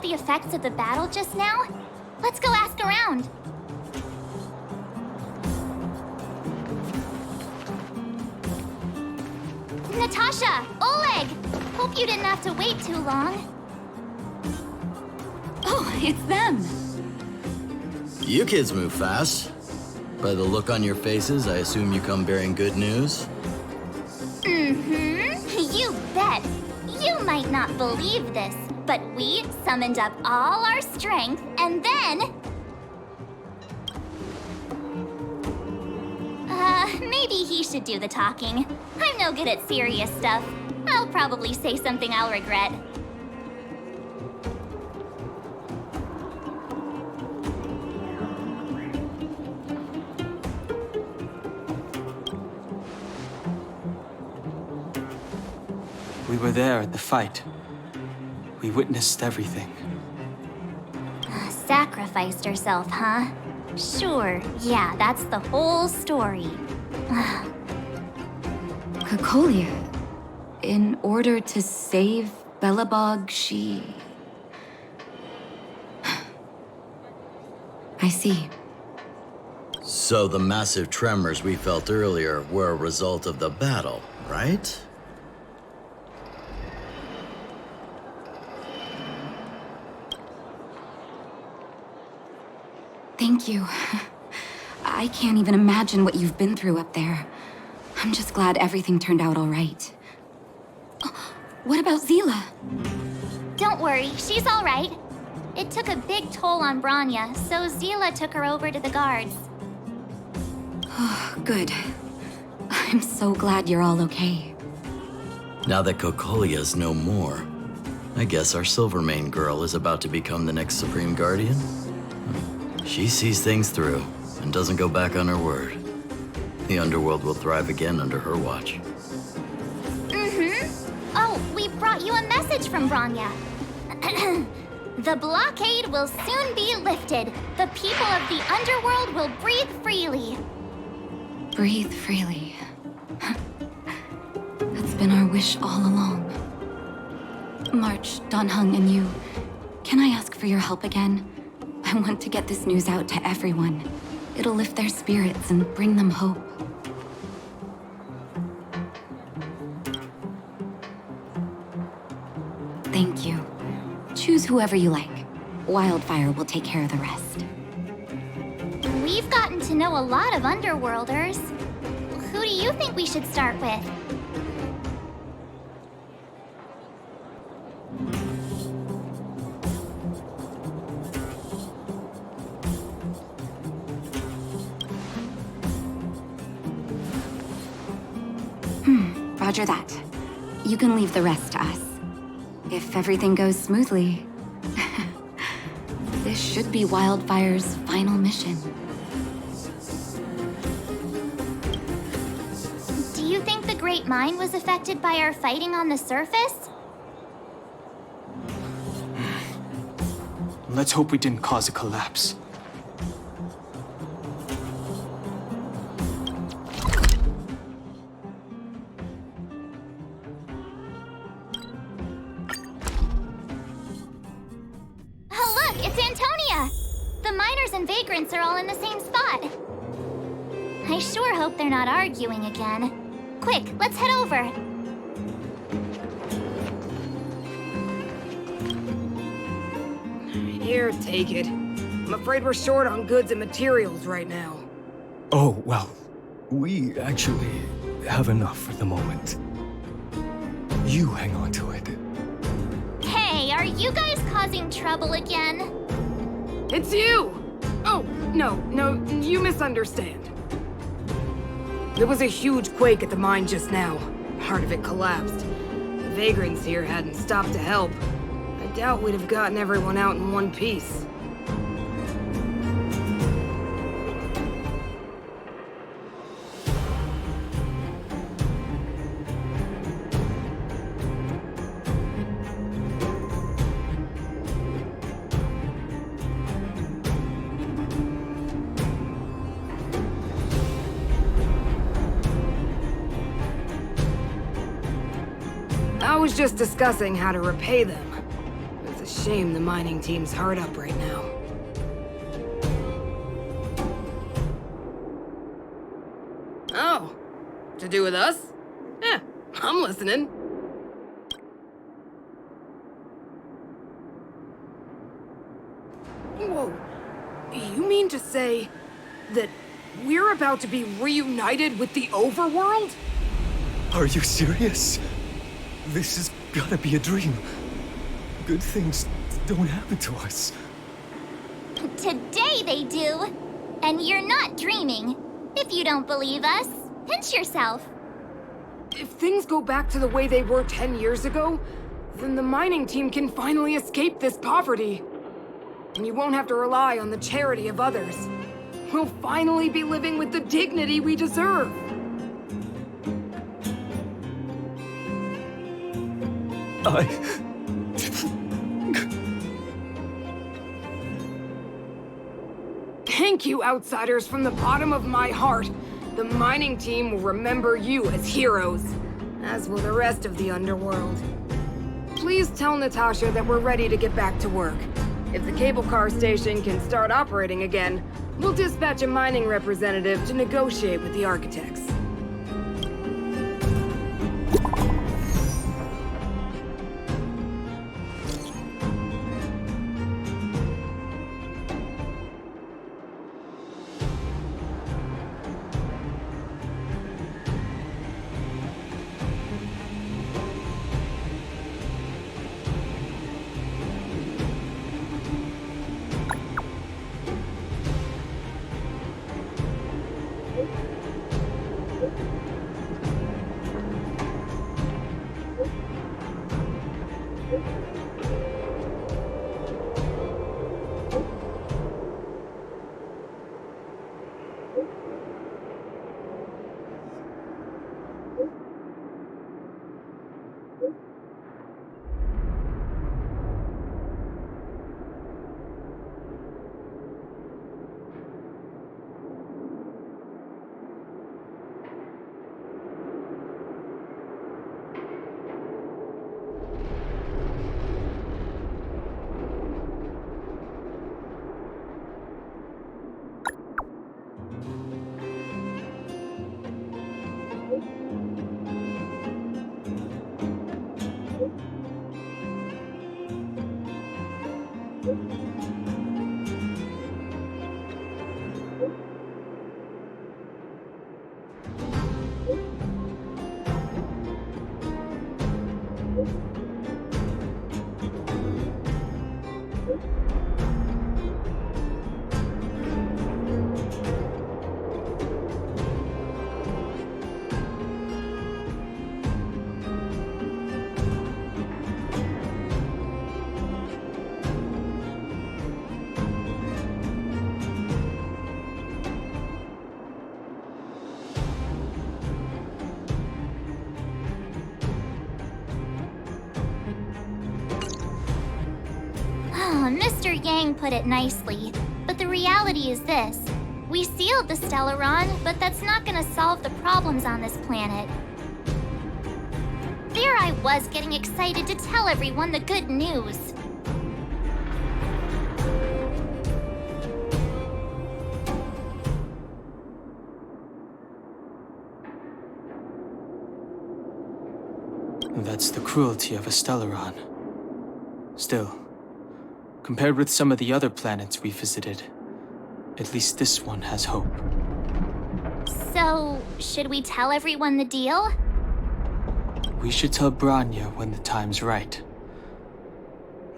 the effects of the battle just now? Let's go ask around. Natasha! Oleg! Hope you didn't have to wait too long. Oh, it's them! You kids move fast. By the look on your faces, I assume you come bearing good news? Mm-hmm. You bet. You might not believe this, but we summoned up all our strength, and then... maybe he should do the talking. I'm no good at serious stuff. I'll probably say something I'll regret. We were there at the fight. We witnessed everything. Sacrificed herself, huh? Sure, yeah, that's the whole story. Kokolia, in order to save Belobog, she... I see. So the massive tremors we felt earlier were a result of the battle, right? Thank you. I can't even imagine what you've been through up there. I'm just glad everything turned out all right. Oh, what about Zila? Don't worry, she's all right. It took a big toll on Branya, so Zila took her over to the guards. Oh, good. I'm so glad you're all okay. Now that Kokolia's no more, I guess our Silvermane girl is about to become the next Supreme Guardian? She sees things through and doesn't go back on her word. The underworld will thrive again under her watch. Mm-hmm. Oh, we brought you a message from Branya. The blockade will soon be lifted. The people of the underworld will breathe freely. Breathe freely. That's been our wish all along. March, Danheng, and you, can I ask for your help again? I want to get this news out to everyone. It'll lift their spirits and bring them hope. Thank you. Choose whoever you like. Wildfire will take care of the rest. We've gotten to know a lot of Underworlders. Who do you think we should start with? Roger that. You can leave the rest to us. If everything goes smoothly, this should be Wildfire's final mission. Do you think the Great Mine was affected by our fighting on the surface? Let's hope we didn't cause a collapse. And vagrants are all in the same spot. I sure hope they're not arguing again. Quick, let's head over. Here, take it. I'm afraid we're short on goods and materials right now. Oh, well, we actually have enough for the moment. You hang on to it. Hey, are you guys causing trouble again? It's you! Oh, no, you misunderstand. There was a huge quake at the mine just now. Part of it collapsed. The vagrants here hadn't stopped to help. I doubt we'd have gotten everyone out in one piece. I was just discussing how to repay them. It's a shame the mining team's hard up right now. Oh, to do with us? Yeah, I'm listening. Whoa, you mean to say that we're about to be reunited with the overworld? Are you serious? This has gotta be a dream. Good things don't happen to us. Today they do. And you're not dreaming. If you don't believe us, pinch yourself. If things go back to the way they were 10 years ago, then the mining team can finally escape this poverty. And you won't have to rely on the charity of others. We'll finally be living with the dignity we deserve. Thank you, outsiders, from the bottom of my heart. The mining team will remember you as heroes, as will the rest of the underworld. Please tell Natasha that we're ready to get back to work. If the cable car station can start operating again, we'll dispatch a mining representative to negotiate with the architects. Mr. Yang put it nicely, but the reality is this. We sealed the Stellaron, but that's not gonna solve the problems on this planet. There I was getting excited to tell everyone the good news. That's the cruelty of a Stellaron. Still, compared with some of the other planets we visited, at least this one has hope. So, should we tell everyone the deal? We should tell Branya when the time's right.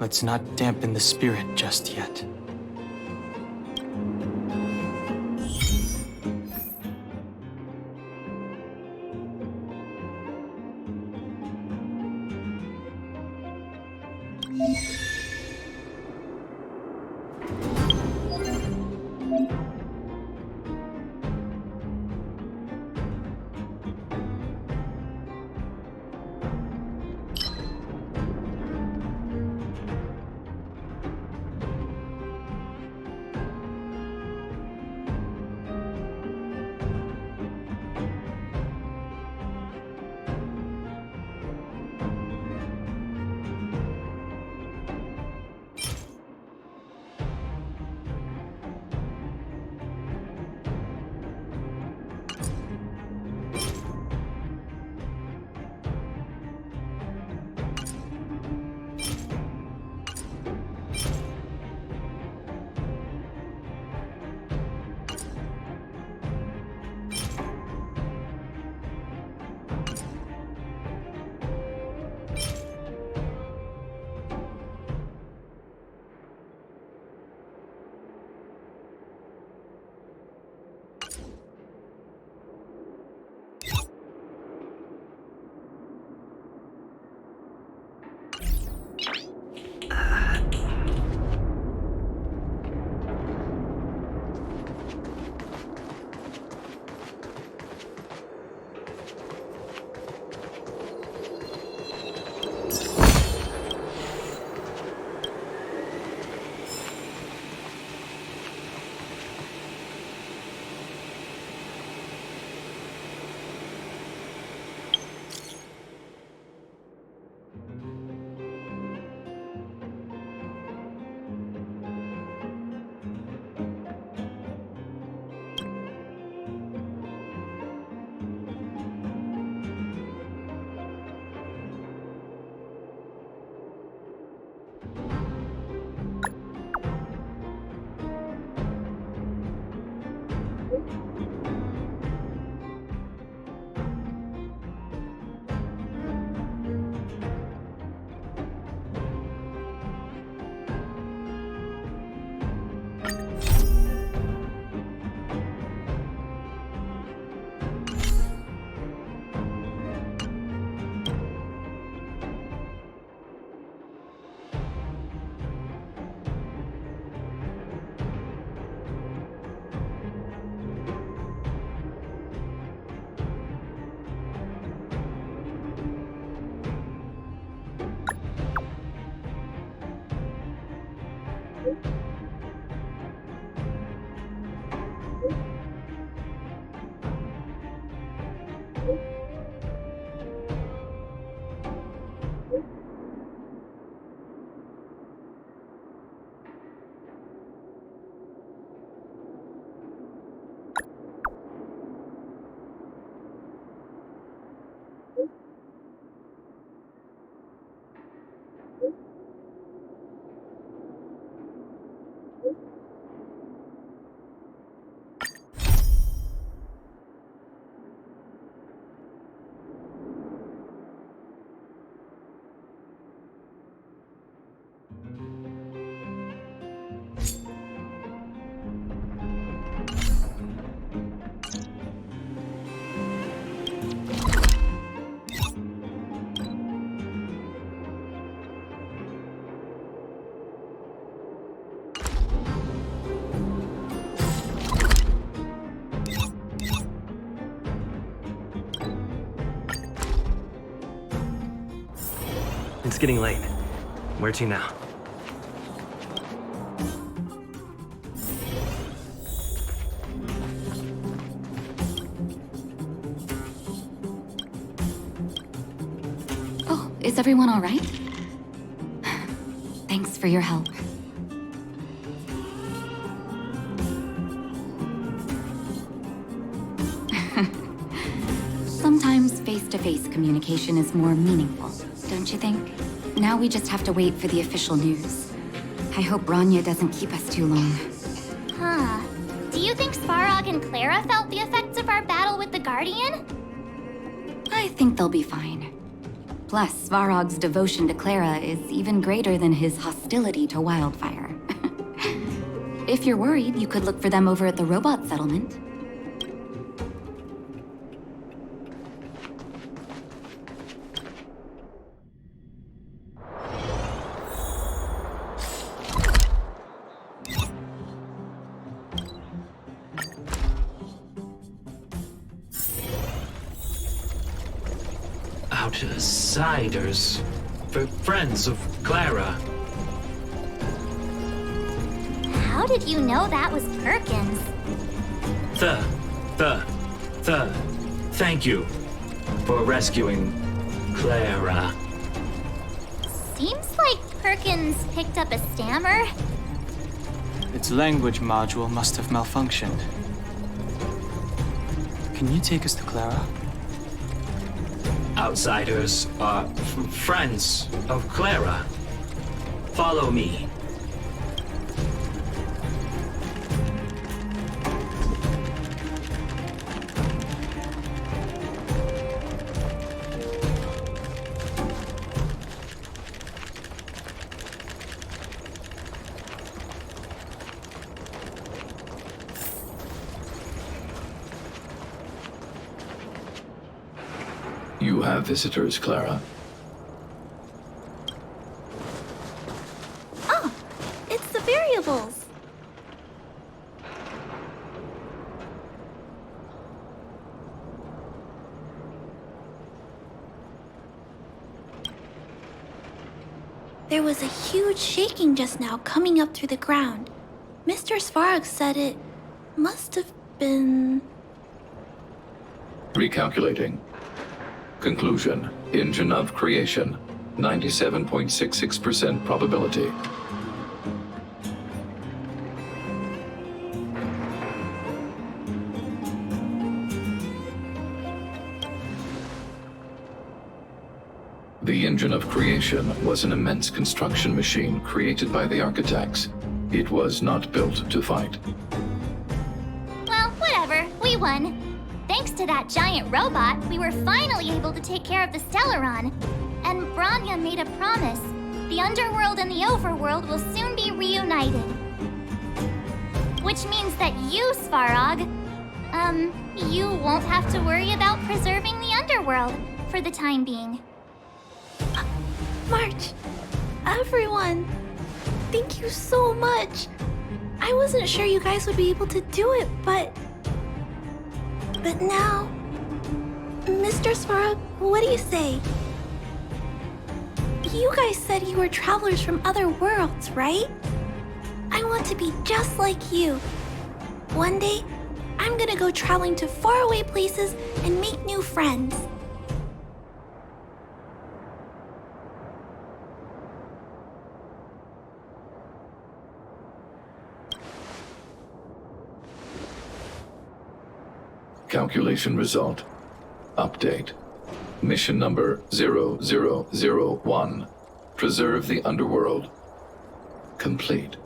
Let's not dampen the spirit just yet. It's getting late. Where to now? Oh, is everyone all right? Thanks for your help. Sometimes face-to-face communication is more meaningful, don't you think? Now we just have to wait for the official news. I hope Bronya doesn't keep us too long. Huh. Do you think Svarog and Clara felt the effects of our battle with the Guardian? I think they'll be fine. Plus, Svarog's devotion to Clara is even greater than his hostility to Wildfire. If you're worried, you could look for them over at the robot settlement. Outsiders. For friends of Clara. How did you know that was Perkins? Thank you for rescuing Clara. Seems like Perkins picked up a stammer. Its language module must have malfunctioned. Can you take us to Clara? Outsiders are friends of Clara. Follow me. You have visitors, Clara. Oh, it's the variables. There was a huge shaking just now coming up through the ground. Mr. Svarog said it must have been... Recalculating. Conclusion. Engine of creation. 97.66% probability. The engine of creation was an immense construction machine created by the architects. It was not built to fight. Well, whatever. We won. Thanks to that giant robot, we were finally able to take care of the Stellaron. And Bronya made a promise. The underworld and the overworld will soon be reunited. Which means that you, Svarog, you won't have to worry about preserving the underworld for the time being. March, everyone, thank you so much. I wasn't sure you guys would be able to do it, but now... Mr. Svarog, what do you say? You guys said you were travelers from other worlds, right? I want to be just like you. One day, I'm gonna go traveling to faraway places and make new friends. Calculation result. Update. Mission number 0001. Preserve the underworld. Complete.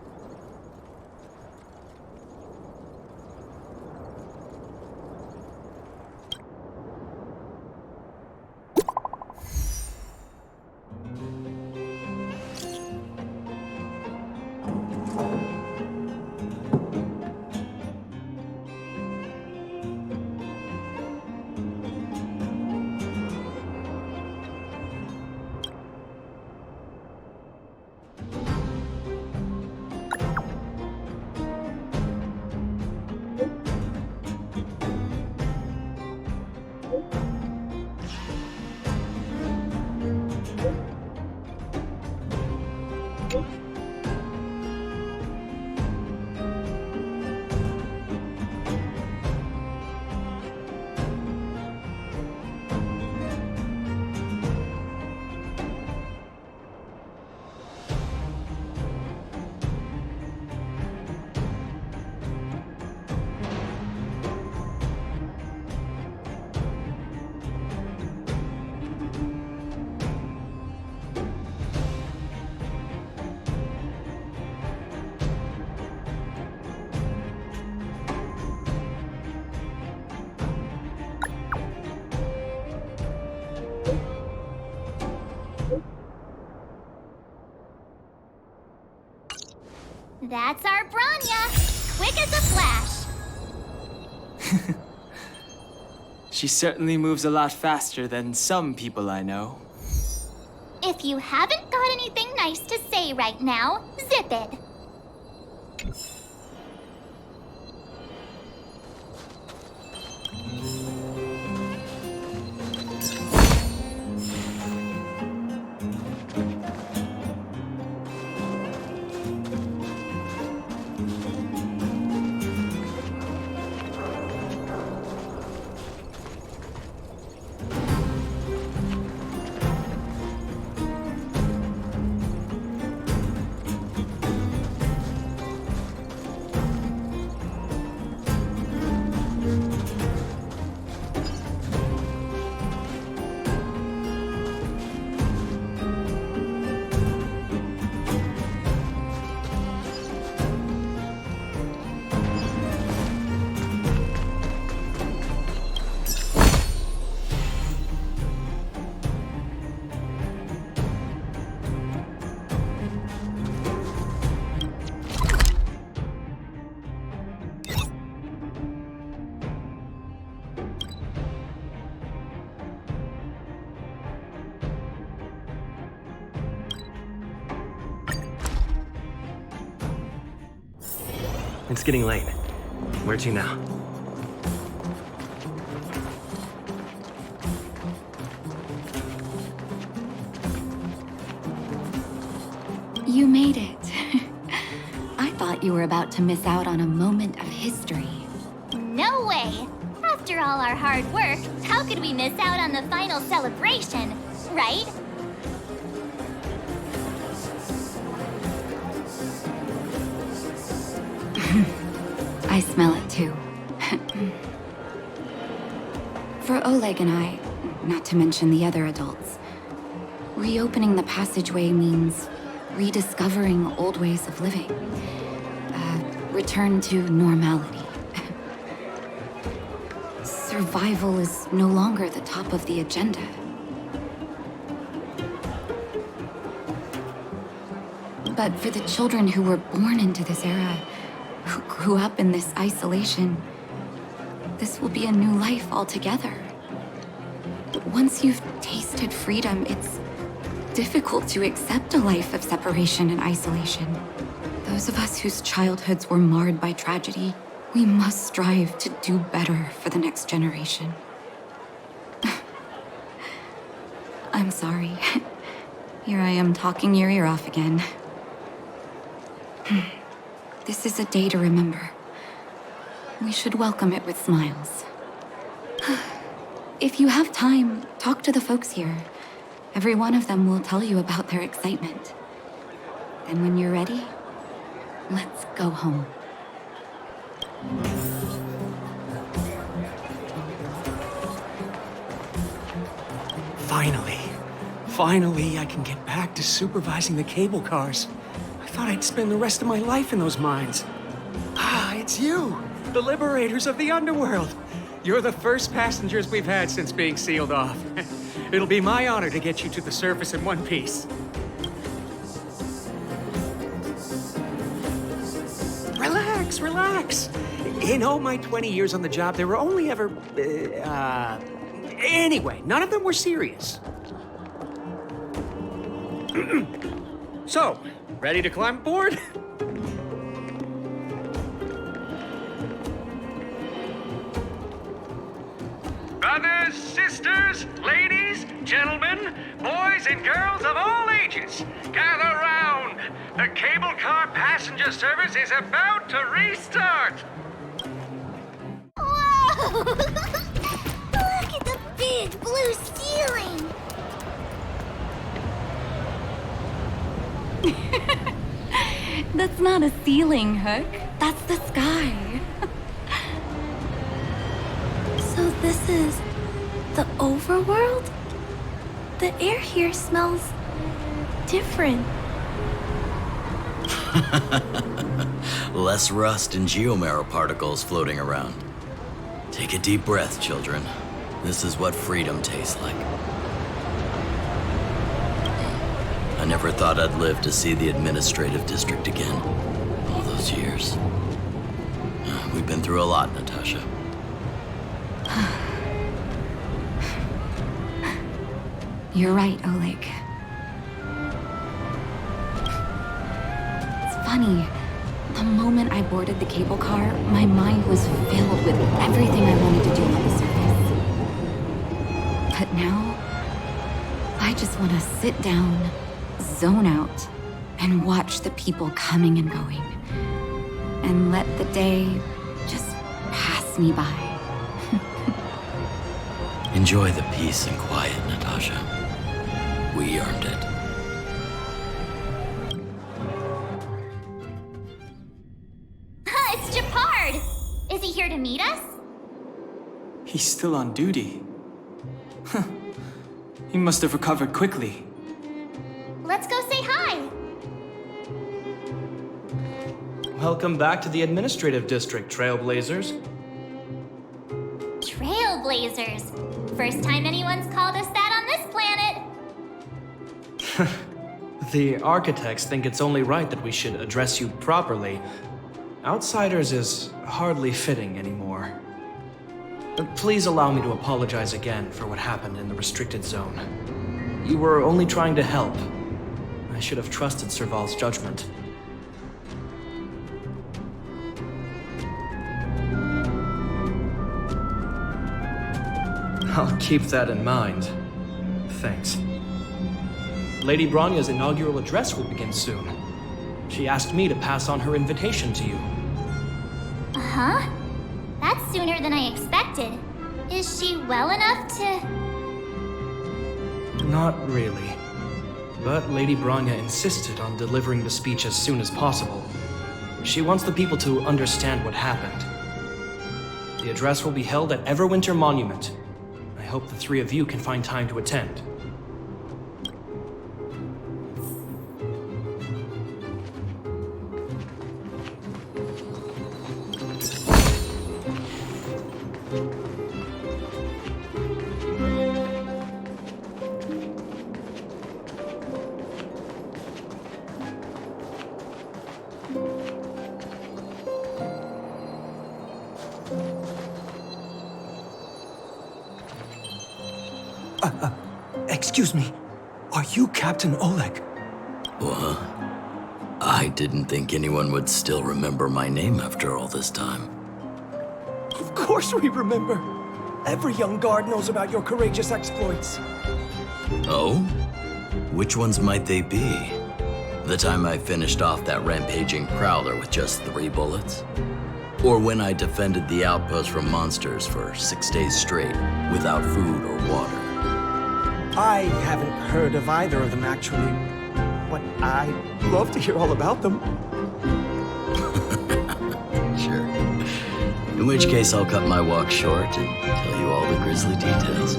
That's our Bronya! Quick as a flash! She certainly moves a lot faster than some people I know. If you haven't got anything nice to say right now, zip it! It's getting late. Where to now? You made it. I thought you were about to miss out on a moment of history. No way! After all our hard work, how could we miss out on the final celebration, right? I smell it too. For Oleg and I, not to mention the other adults, reopening the passageway means rediscovering old ways of living. Return to normality. Survival is no longer the top of the agenda. But for the children who were born into this era, who grew up in this isolation, this will be a new life altogether. Once you've tasted freedom, it's difficult to accept a life of separation and isolation. Those of us whose childhoods were marred by tragedy, we must strive to do better for the next generation. I'm sorry. Here I am talking your ear off again. This is a day to remember. We should welcome it with smiles. If you have time, talk to the folks here. Every one of them will tell you about their excitement. Then when you're ready, let's go home. Finally, I can get back to supervising the cable cars. I thought I'd spend the rest of my life in those mines. Ah, it's you, the liberators of the underworld. You're the first passengers we've had since being sealed off. It'll be my honor to get you to the surface in one piece. Relax. In all my 20 years on the job, there were only ever, anyway, none of them were serious. So, ready to climb aboard? Brothers, sisters, ladies, gentlemen, boys and girls of all ages, gather round. The cable car passenger service is about to restart. Whoa! Look at the big blue ceiling! That's not a ceiling, Hook. That's the sky. So this is the overworld? The air here smells different. Less rust and geomarrow particles floating around. Take a deep breath, children. This is what freedom tastes like. I never thought I'd live to see the administrative district again. All those years. We've been through a lot, Natasha. You're right, Oleg. It's funny. The moment I boarded the cable car, my mind was filled with everything I wanted to do on the surface. But now, I just want to sit down, zone out, and watch the people coming and going. And let the day just pass me by. Enjoy the peace and quiet, Natasha. We earned it. It's Japard! Is he here to meet us? He's still on duty. Huh. He must have recovered quickly. Let's go say hi! Welcome back to the administrative district, Trailblazers. Trailblazers. First time anyone's called us that on this planet. The architects think it's only right that we should address you properly. Outsiders is hardly fitting anymore. Please allow me to apologize again for what happened in the restricted zone. You were only trying to help. I should have trusted Serval's judgment. I'll keep that in mind. Thanks. Lady Bronya's inaugural address will begin soon. She asked me to pass on her invitation to you. Uh-huh. That's sooner than I expected. Is she well enough to... Not really. But Lady Bronya insisted on delivering the speech as soon as possible. She wants the people to understand what happened. The address will be held at Everwinter Monument. I hope the three of you can find time to attend. Excuse me. Are you Captain Oleg? What? I didn't think anyone would still remember my name after all this time. Of course we remember. Every young guard knows about your courageous exploits. Oh? Which ones might they be? The time I finished off that rampaging prowler with just 3 bullets? Or when I defended the outpost from monsters for 6 days straight without food or water? I haven't heard of either of them, actually. But I'd love to hear all about them. Sure. In which case, I'll cut my walk short and tell you all the grisly details.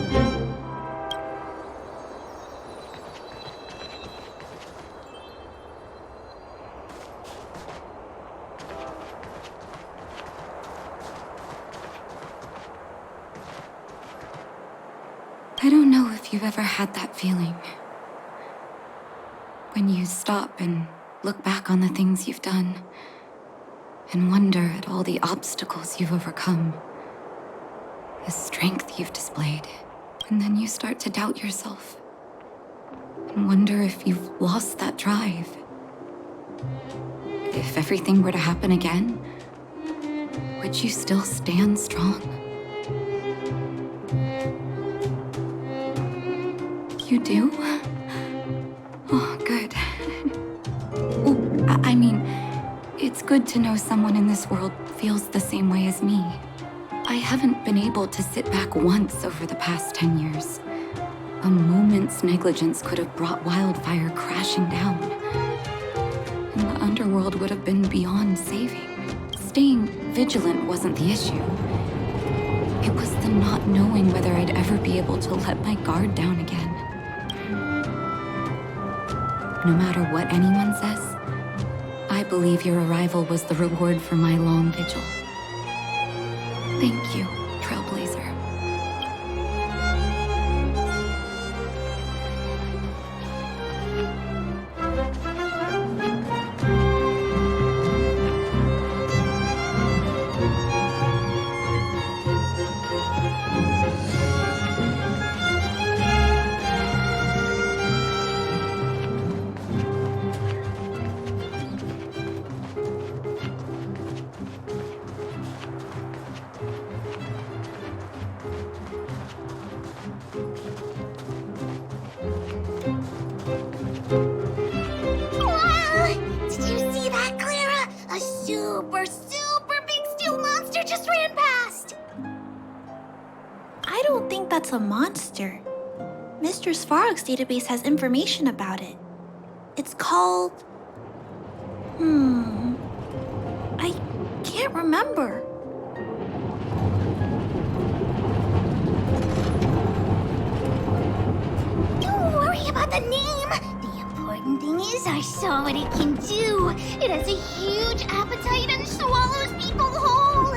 I don't know if you've ever had that feeling. When you stop and look back on the things you've done, and wonder at all the obstacles you've overcome, the strength you've displayed, and then you start to doubt yourself, and wonder if you've lost that drive. If everything were to happen again, would you still stand strong? You do? Oh, good. I mean, it's good to know someone in this world feels the same way as me. I haven't been able to sit back once over the past 10 years. A moment's negligence could have brought wildfire crashing down. And the underworld would have been beyond saving. Staying vigilant wasn't the issue. It was the not knowing whether I'd ever be able to let my guard down again. No matter what anyone says, I believe your arrival was the reward for my long vigil. Thank you, Trailblazer. That's a monster. Mr. Svarog's database has information about it. It's called... I can't remember. Don't worry about the name. The important thing is I saw what it can do. It has a huge appetite and swallows people whole.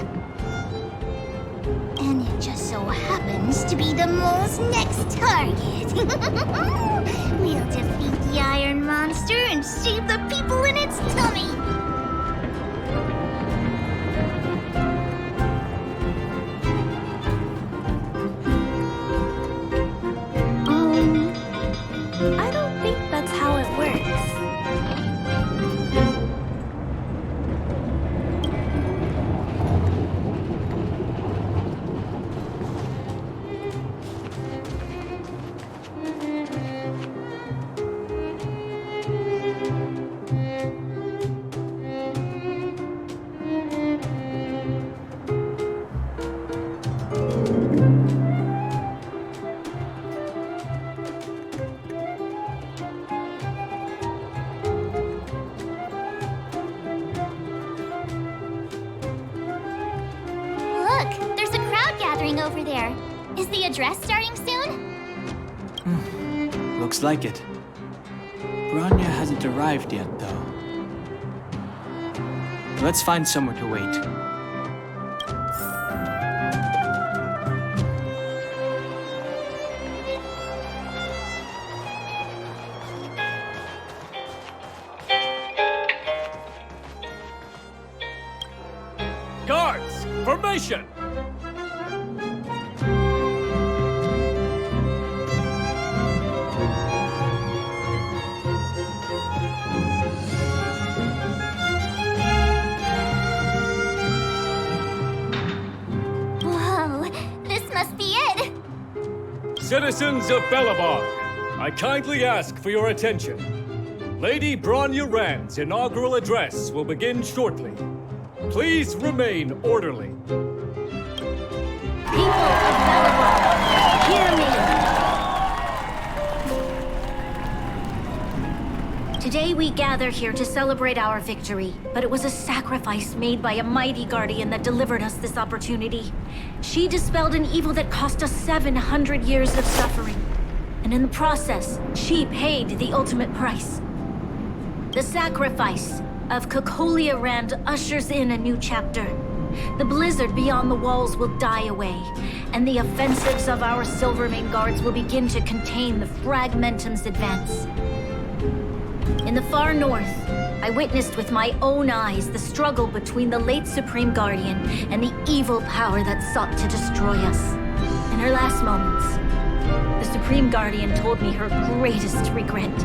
And it just so happens to be the mole's next target. We'll defeat the Iron Monster and save the people in its tummy. I don't think that's how it works. Is the address starting soon? Looks like it. Bronya hasn't arrived yet, though. Let's find somewhere to wait. Guards, formation! Whoa, this must be it! Citizens of Belobog, I kindly ask for your attention. Lady Bronya Rand's inaugural address will begin shortly. Please remain orderly. People of Belobog, hear me! Today we gather here to celebrate our victory, but it was a sacrifice made by a mighty guardian that delivered us this opportunity. She dispelled an evil that cost us 700 years of suffering. And in the process, she paid the ultimate price. The sacrifice of Cocolia Rand ushers in a new chapter. The blizzard beyond the walls will die away, and the offensives of our Silvermane guards will begin to contain the Fragmentum's advance. In the far north, I witnessed with my own eyes the struggle between the late Supreme Guardian and the evil power that sought to destroy us. In her last moments, the Supreme Guardian told me her greatest regret.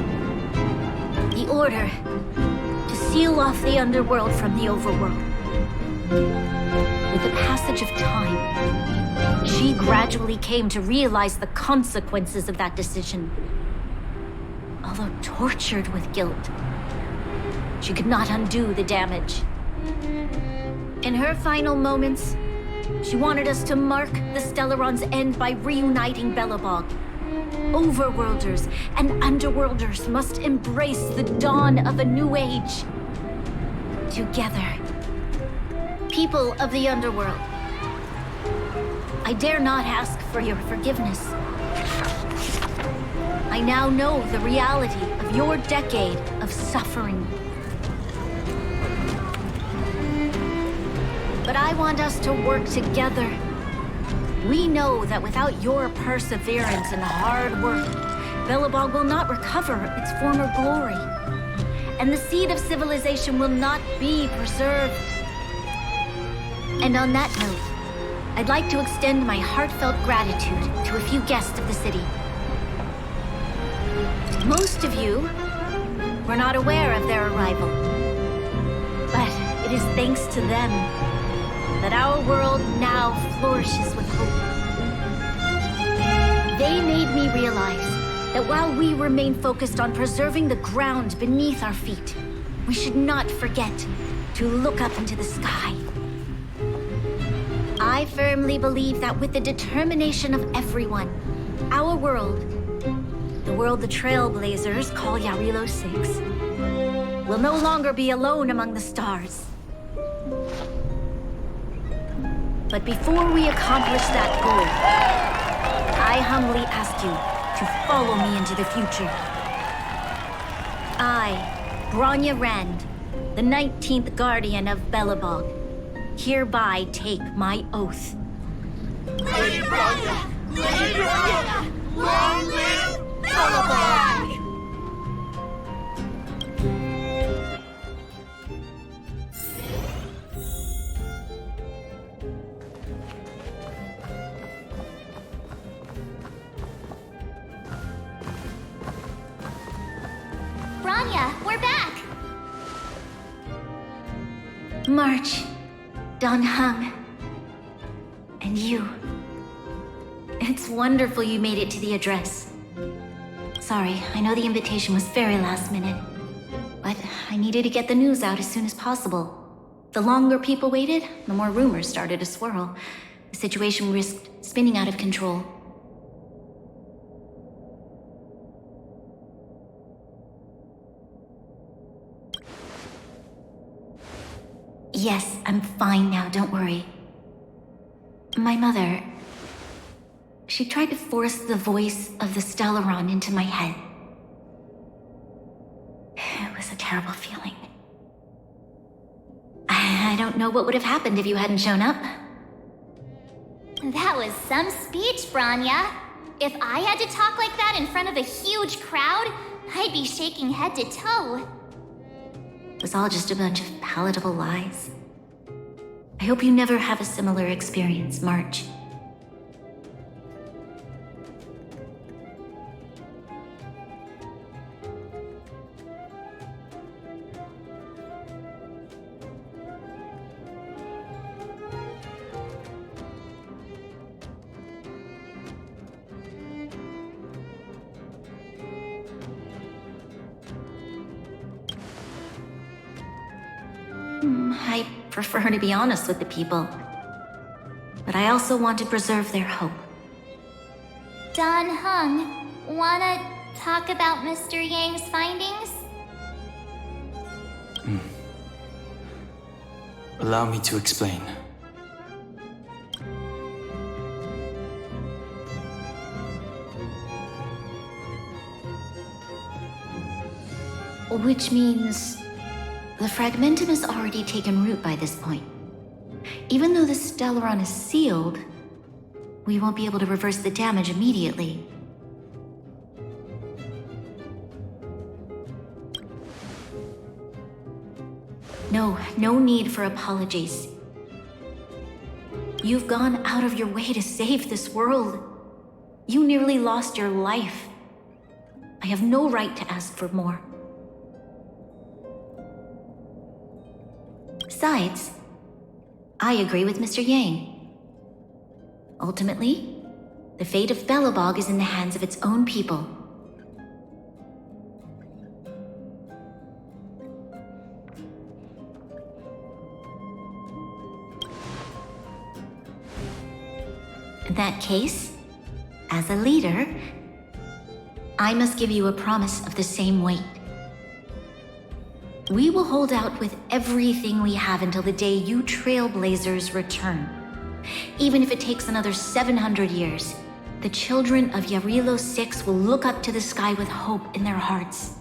The order to seal off the underworld from the overworld. With the passage of time, she gradually came to realize the consequences of that decision. Although tortured with guilt, she could not undo the damage. In her final moments, she wanted us to mark the Stellaron's end by reuniting Belobog. Overworlders and Underworlders must embrace the dawn of a new age. Together. People of the Underworld, I dare not ask for your forgiveness. I now know the reality of your decade of suffering. But I want us to work together. We know that without your perseverance and hard work, Belobog will not recover its former glory. And the seed of civilization will not be preserved. And on that note, I'd like to extend my heartfelt gratitude to a few guests of the city. Most of you were not aware of their arrival. But it is thanks to them that our world now flourishes with hope. They made me realize that while we remain focused on preserving the ground beneath our feet, we should not forget to look up into the sky. I firmly believe that with the determination of everyone, our world, the world the Trailblazers call Yarilo 6, will no longer be alone among the stars. But before we accomplish that goal, I humbly ask you to follow me into the future. I, Bronya Rand, the 19th Guardian of Belobog, hereby take my oath. Lady Bronya! Lady Bronya! Long live Belobog! Bronya, we're back! March, Dan Heng, and you. It's wonderful you made it to the address. Sorry, I know the invitation was very last minute, but I needed to get the news out as soon as possible. The longer people waited, the more rumors started to swirl. The situation risked spinning out of control. Yes, I'm fine now, don't worry. My mother... She tried to force the voice of the Stellaron into my head. It was a terrible feeling. I don't know what would have happened if you hadn't shown up. That was some speech, Branya. If I had to talk like that in front of a huge crowd, I'd be shaking head to toe. It was all just a bunch of palatable lies. I hope you never have a similar experience, March. I prefer to be honest with the people. But I also want to preserve their hope. Don Hung, wanna talk about Mr. Yang's findings? Allow me to explain. Which means the fragmentum has already taken root by this point. Even though the Stellaron is sealed, we won't be able to reverse the damage immediately. No need for apologies. You've gone out of your way to save this world. You nearly lost your life. I have no right to ask for more. Besides, I agree with Mr. Yang. Ultimately, the fate of Belobog is in the hands of its own people. In that case, as a leader, I must give you a promise of the same weight. We will hold out with everything we have until the day you Trailblazers return. Even if it takes another 700 years, the children of Yarilo 6 will look up to the sky with hope in their hearts.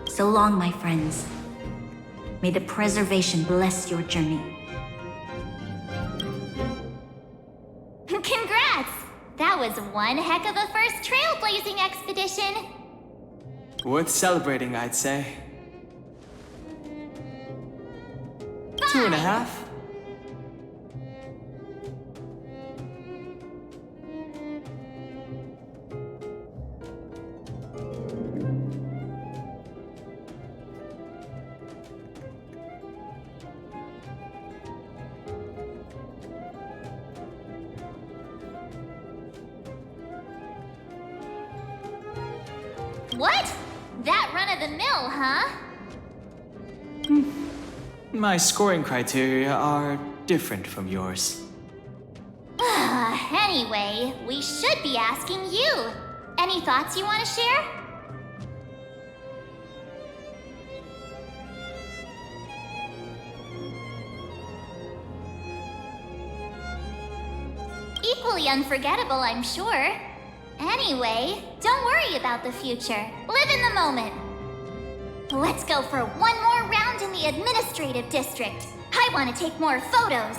So long, my friends. May the preservation bless your journey. Congrats! That was one heck of a first trailblazing expedition. Worth celebrating, I'd say. 2.5. What? That run-of-the-mill, huh? My scoring criteria are different from yours. Anyway, we should be asking you. Any thoughts you want to share? Equally unforgettable, I'm sure. Anyway, don't worry about the future. Live in the moment. Let's go for one more round in the administrative district. I want to take more photos.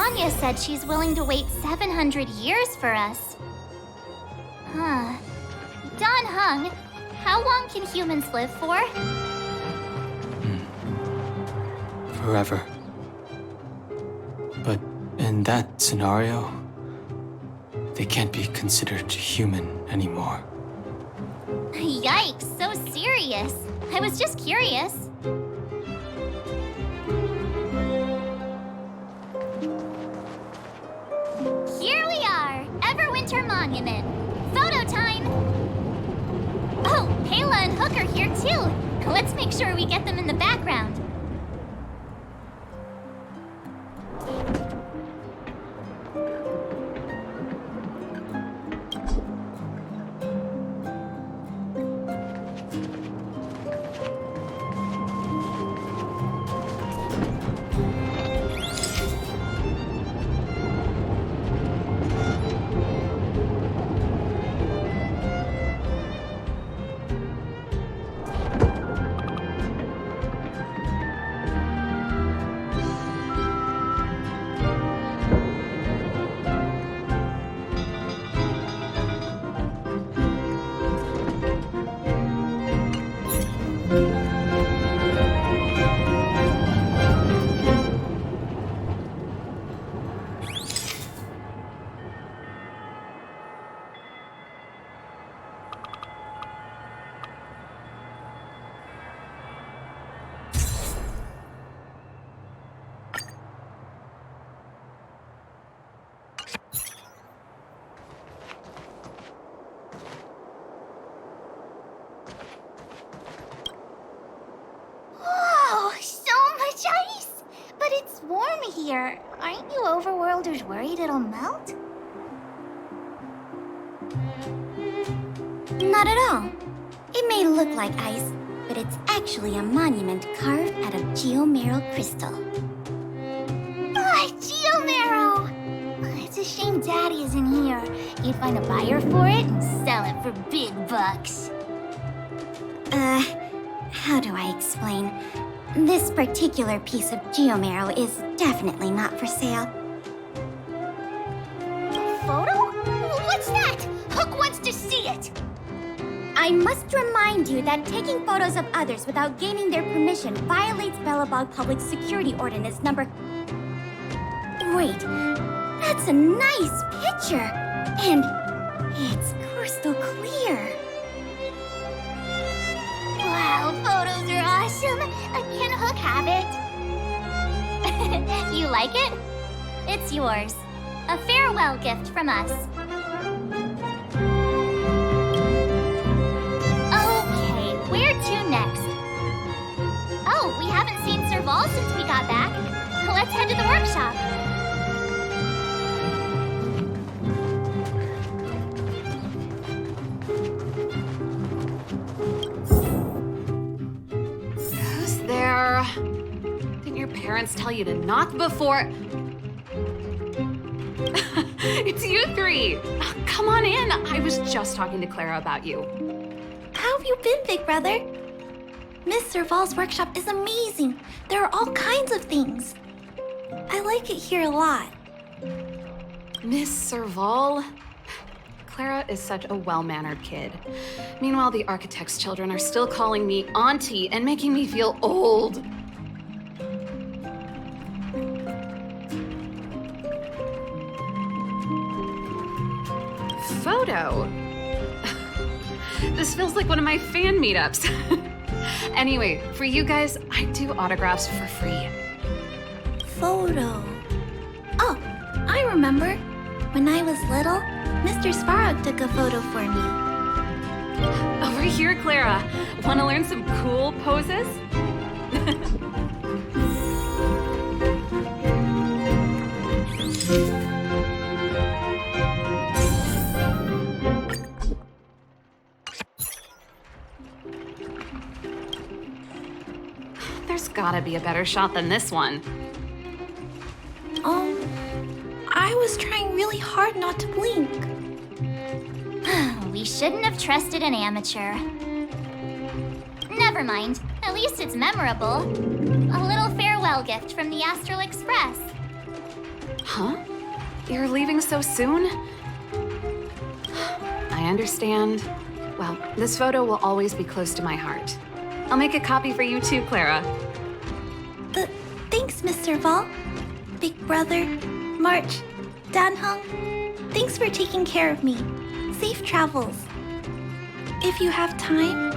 Bronya said she's willing to wait 700 years for us. Huh. Don Hung, how long can humans live for? Forever. But in that scenario, they can't be considered human anymore. Yikes, so serious. I was just curious. Here we are, Everwinter Monument. Photo time! Oh, Payla and Hook are here too. Let's make sure we get them in the background. Whoa, so much ice! But it's warm here. Aren't you overworlders worried it'll melt? Not at all. It may look like ice, but it's actually a monument carved out of geomerald crystal. Ah, Geomarrow! It's a shame Daddy isn't here. He'd find a buyer for it and sell it for big bucks. How do I explain? This particular piece of geomerald is definitely not for sale. Photo? What's that? Hook wants to see it! I must remind you that taking photos of others without gaining their permission violates Belobog Public Security Ordinance number... Wait, that's a nice picture! And it's crystal clear. Wow, photos are awesome! Can Hook have it? You like it? It's yours. A farewell gift from us. Okay, where to next? Oh, we haven't seen Serval since we got back. Let's head to the workshop. Who's there? Didn't your parents tell you to knock before... It's you three! Come on in! I was just talking to Clara about you. How have you been, big brother? Miss Serval's workshop is amazing. There are all kinds of things. I like it here a lot. Miss Serval? Clara is such a well-mannered kid. Meanwhile, the architect's children are still calling me auntie and making me feel old. Photo? This feels like one of my fan meetups. Anyway, for you guys, I do autographs for free. Photo. Oh, I remember. When I was little, Mr. Svarog took a photo for me. Over here, Clara. Want to learn some cool poses? There's gotta be a better shot than this one. I was trying really hard not to blink. We shouldn't have trusted an amateur. Never mind. At least it's memorable. A little farewell gift from the Astral Express. Huh? You're leaving so soon? I understand. Well, this photo will always be close to my heart. I'll make a copy for you too, Clara. Thanks, Mr. Vol. Big Brother, March, Danhung. Thanks for taking care of me. Safe travels. If you have time,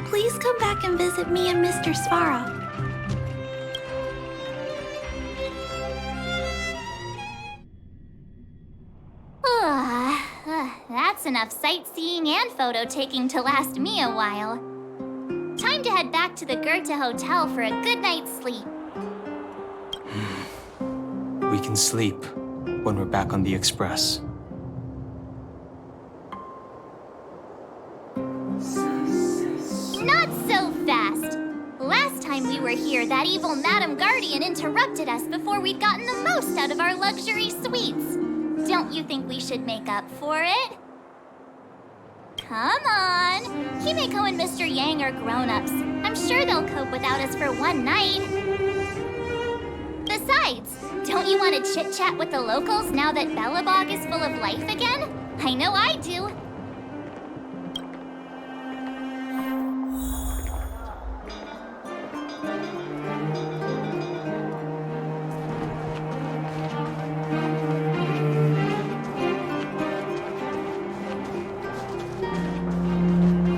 please come back and visit me and Mr. Svarog. That's enough sightseeing and photo taking to last me a while. Time to head back to the Goethe Hotel for a good night's sleep. We can sleep when we're back on the Express. Not so fast! Last time we were here, that evil Madam Guardian interrupted us before we'd gotten the most out of our luxury suites. Don't you think we should make up for it? Come on! Himeko and Mr. Yang are grown-ups. I'm sure they'll cope without us for one night. Besides, don't you want to chit-chat with the locals now that Belobog is full of life again? I know I do.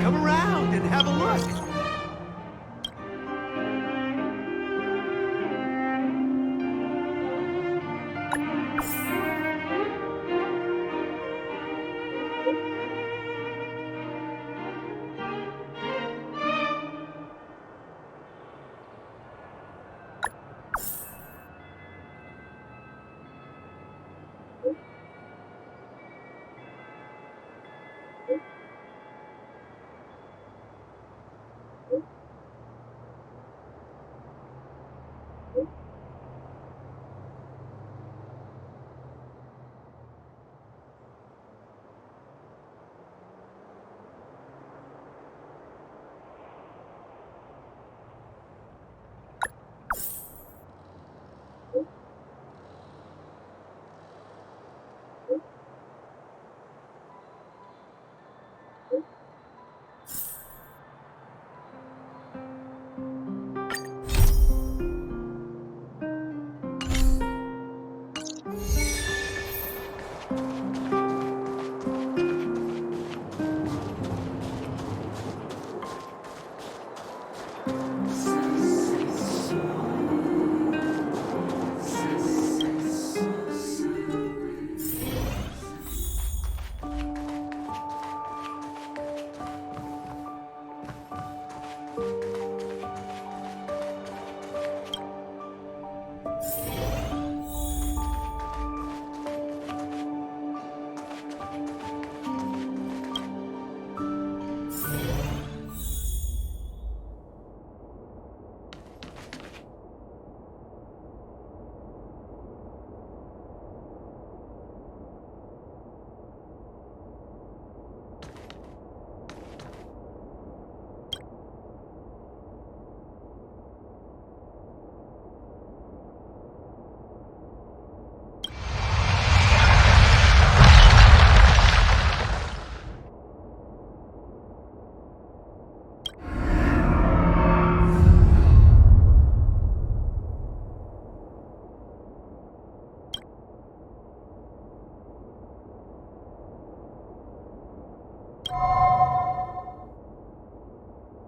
Come around and have a look.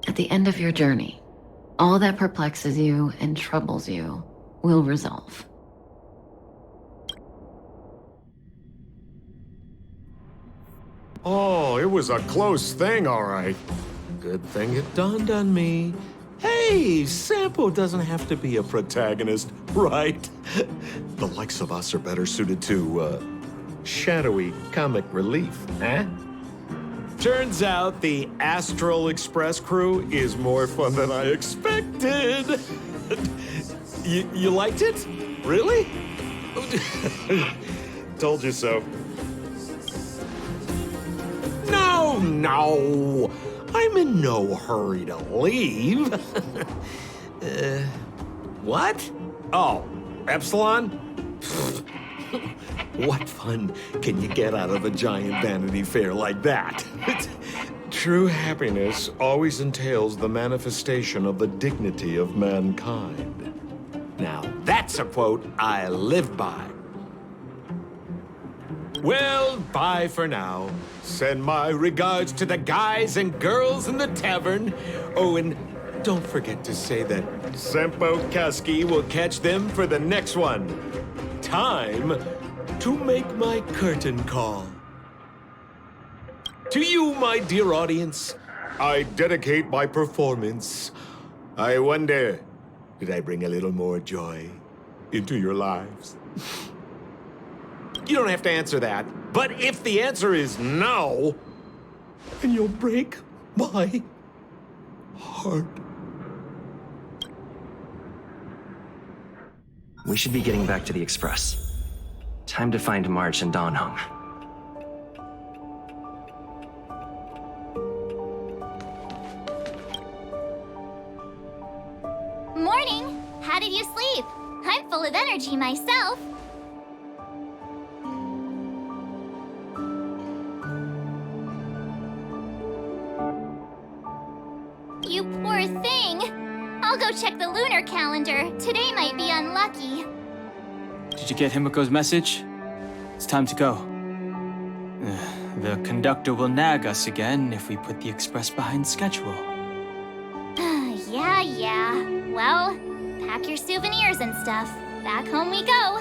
At the end of your journey, all that perplexes you and troubles you will resolve. Oh, it was a close thing, all right. Good thing it dawned on me. Hey, Sampo doesn't have to be a protagonist, right? The likes of us are better suited to, shadowy comic relief, eh? Turns out the Astral Express crew is more fun than I expected. You liked it? Really? Told you so. No, I'm in no hurry to leave. What? Oh, Epsilon? What fun can you get out of a giant Vanity Fair like that? True happiness always entails the manifestation of the dignity of mankind. Now, that's a quote I live by. Well, bye for now. Send my regards to the guys and girls in the tavern. Oh, and don't forget to say that Sempo Kaski will catch them for the next one. Time to make my curtain call. To you, my dear audience, I dedicate my performance. I wonder, did I bring a little more joy into your lives? You don't have to answer that, but if the answer is no, then you'll break my heart. We should be getting back to the Express. Time to find March and Dan Heng. Morning! How did you sleep? I'm full of energy myself. You poor thing. I'll go check the lunar calendar. Today might be unlucky. Did you get Himiko's message? It's time to go. The conductor will nag us again if we put the express behind schedule. Yeah. Well, pack your souvenirs and stuff. Back home we go.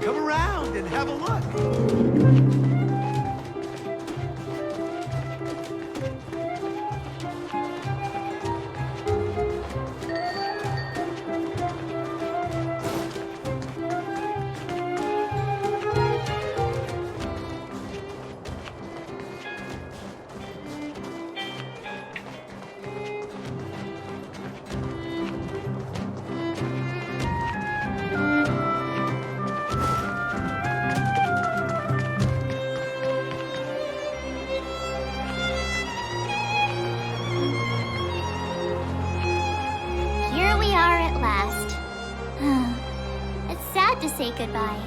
Come around and have a look. Here we are at last. It's sad to say goodbye.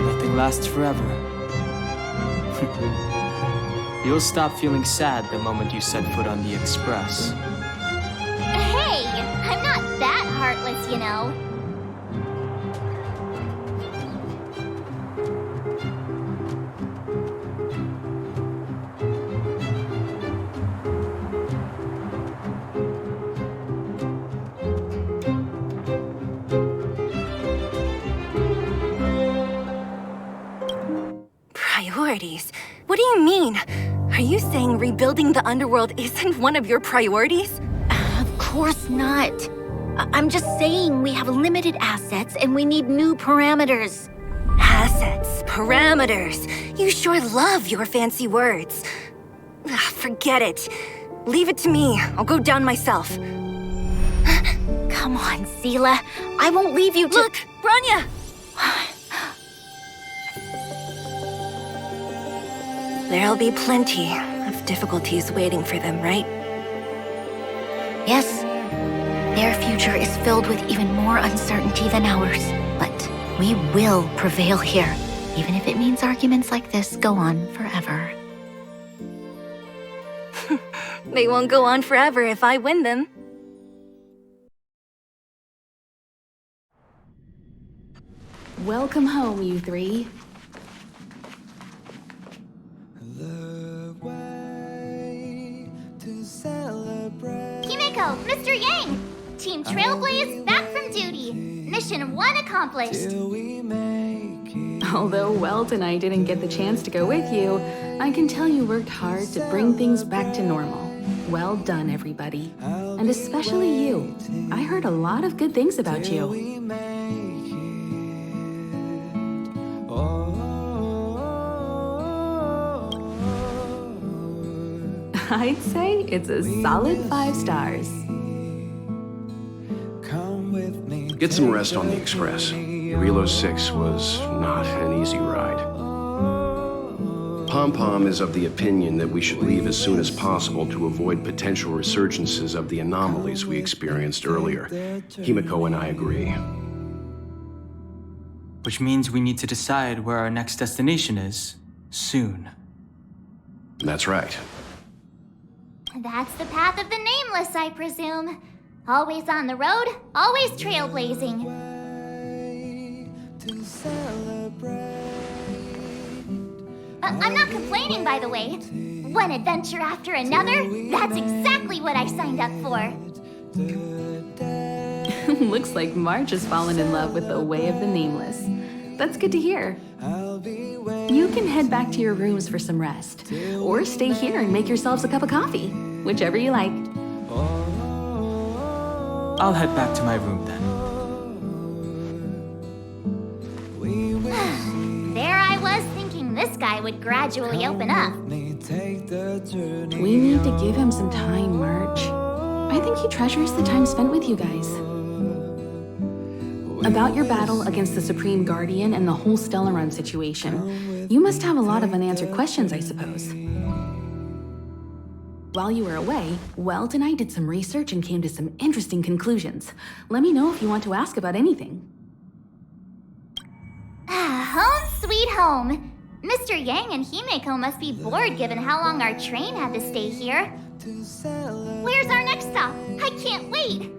Nothing lasts forever. You'll stop feeling sad the moment you set foot on the express. Hey, I'm not that heartless, you know. Priorities? What do you mean? Are you saying rebuilding the underworld isn't one of your priorities? Of course not. I'm just saying we have limited assets and we need new parameters. Assets, parameters. You sure love your fancy words. Forget it. Leave it to me. I'll go down myself. Come on, Seela. I won't leave you to— Look, Branya! There'll be plenty of difficulties waiting for them, right? Yes, Their future is filled with even more uncertainty than ours. But we will prevail here, even if it means arguments like this go on forever. They won't go on forever if I win them. Welcome home, you three. Himeko, Mr. Yang! Team Trailblaze back from duty. Mission 1 accomplished. Although Welt and I didn't get the chance to go with you, I can tell you worked hard to bring things back to normal. Well done, everybody. And especially you. I heard a lot of good things about you. I'd say it's a solid 5 stars. Get some rest on the Express. Relo 6 was not an easy ride. Pom-Pom is of the opinion that we should leave as soon as possible to avoid potential resurgences of the anomalies we experienced earlier. Himeko and I agree. Which means we need to decide where our next destination is, soon. That's right. That's the path of the Nameless, I presume. Always on the road, always trailblazing. I'm not complaining, by the way. One adventure after another, that's exactly what I signed up for. Looks like March has fallen in love with the way of the Nameless. That's good to hear. You can head back to your rooms for some rest, or stay here and make yourselves a cup of coffee, whichever you like. I'll head back to my room then. There I was thinking this guy would gradually open up. We need to give him some time, March. I think he treasures the time spent with you guys. About your battle against the Supreme Guardian and the whole Stellaron situation, you must have a lot of unanswered questions, I suppose. While you were away, Welt and I did some research and came to some interesting conclusions. Let me know if you want to ask about anything. Home sweet home. Mr. Yang and Himeko must be bored given how long our train had to stay here. Where's our next stop? I can't wait.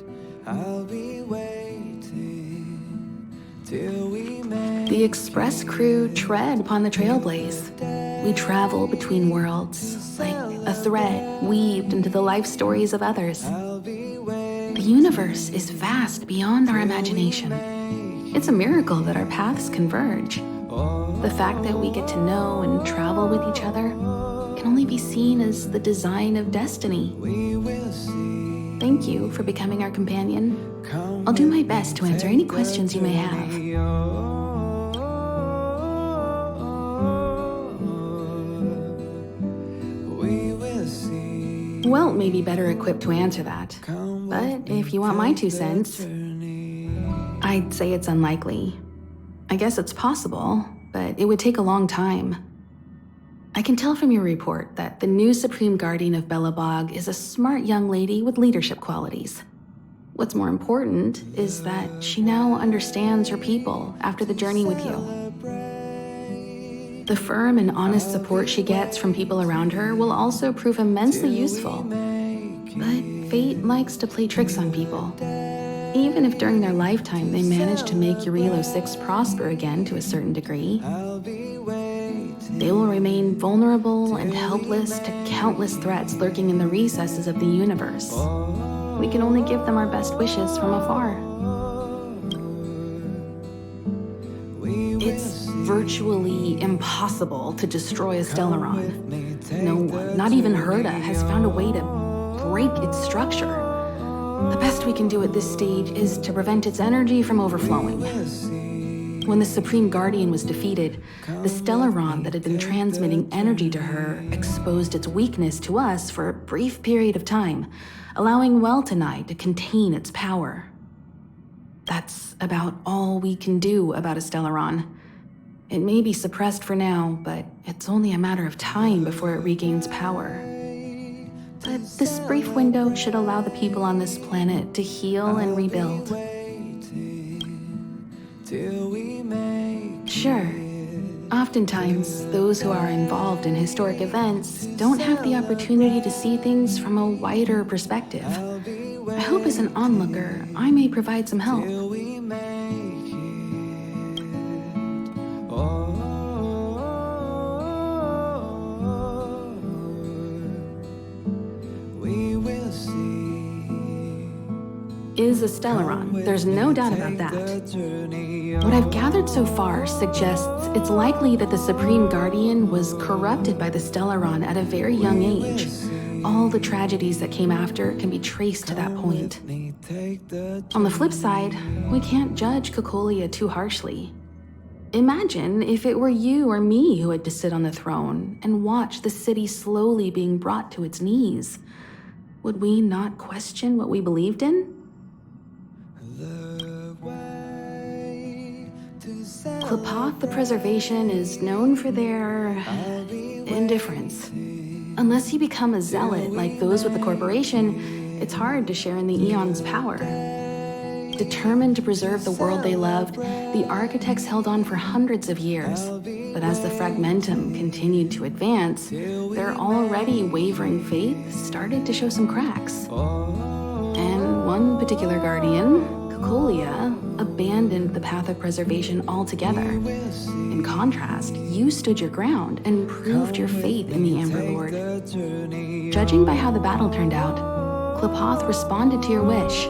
The Express crew tread upon the Trailblaze. We travel between worlds, like a thread weaved into the life stories of others. The universe is vast beyond our imagination. It's a miracle that our paths converge. The fact that we get to know and travel with each other can only be seen as the design of destiny. Thank you for becoming our companion. I'll do my best to answer any questions you may have. Welt may be better equipped to answer that, but if you want my 2 cents, I'd say it's unlikely. I guess it's possible, but it would take a long time. I can tell from your report that the new Supreme Guardian of Belobog is a smart young lady with leadership qualities. What's more important is that she now understands her people after the journey with you. The firm and honest support she gets from people around her will also prove immensely useful. But fate likes to play tricks on people. Even if during their lifetime they manage to make Relo 6 prosper again to a certain degree, they will remain vulnerable and helpless to countless threats lurking in the recesses of the universe. We can only give them our best wishes from afar. It's virtually impossible to destroy a Stellaron. No one, not even Herda, has found a way to break its structure. The best we can do at this stage is to prevent its energy from overflowing. When the Supreme Guardian was defeated, the Stellaron that had been transmitting energy to her exposed its weakness to us for a brief period of time, allowing Welt and I to contain its power. That's about all we can do about a Stellaron. It may be suppressed for now, but it's only a matter of time before it regains power. But this brief window should allow the people on this planet to heal and rebuild. Sure, oftentimes those who are involved in historic events don't have the opportunity to see things from a wider perspective. I hope as an onlooker, I may provide some help. Is a Stellaron. There's no doubt about that. What I've gathered so far suggests it's likely that the Supreme Guardian was corrupted by the Stellaron at a very young age. All the tragedies that came after can be traced to that point. On the flip side, we can't judge Cocolia too harshly. Imagine if it were you or me who had to sit on the throne and watch the city slowly being brought to its knees. Would we not question what we believed in? Klapoth the Preservation is known for their indifference. Unless you become a zealot like those with the corporation, it's hard to share in the Eon's power. Determined to preserve the world they loved, the architects held on for hundreds of years. But as the Fragmentum continued to advance, their already wavering faith started to show some cracks. And one particular guardian, Cocolia, abandoned the path of preservation altogether. In contrast, you stood your ground and proved your faith in the Amber Lord. Judging by how the battle turned out, Klapoth responded to your wish.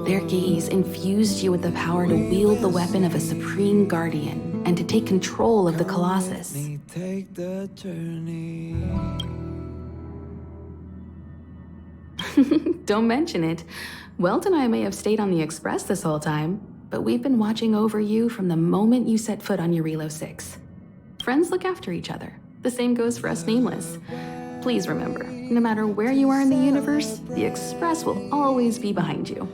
Their gaze infused you with the power to wield the weapon of a Supreme Guardian and to take control of the Colossus. Don't mention it. Welt and I may have stayed on the Express this whole time, but we've been watching over you from the moment you set foot on Eurilo 6. Friends look after each other. The same goes for us Nameless. Please remember, no matter where you are in the universe, the Express will always be behind you.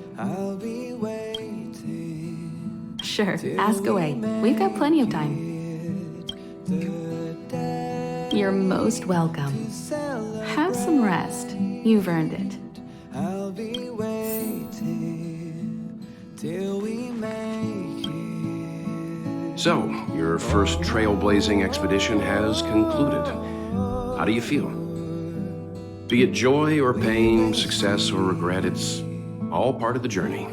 Sure, ask away. We've got plenty of time. You're most welcome. Have some rest. You've earned it. I'll be waiting till we make it. So, your first trailblazing expedition has concluded. How do you feel? Be it joy or pain, success or regret, it's all part of the journey.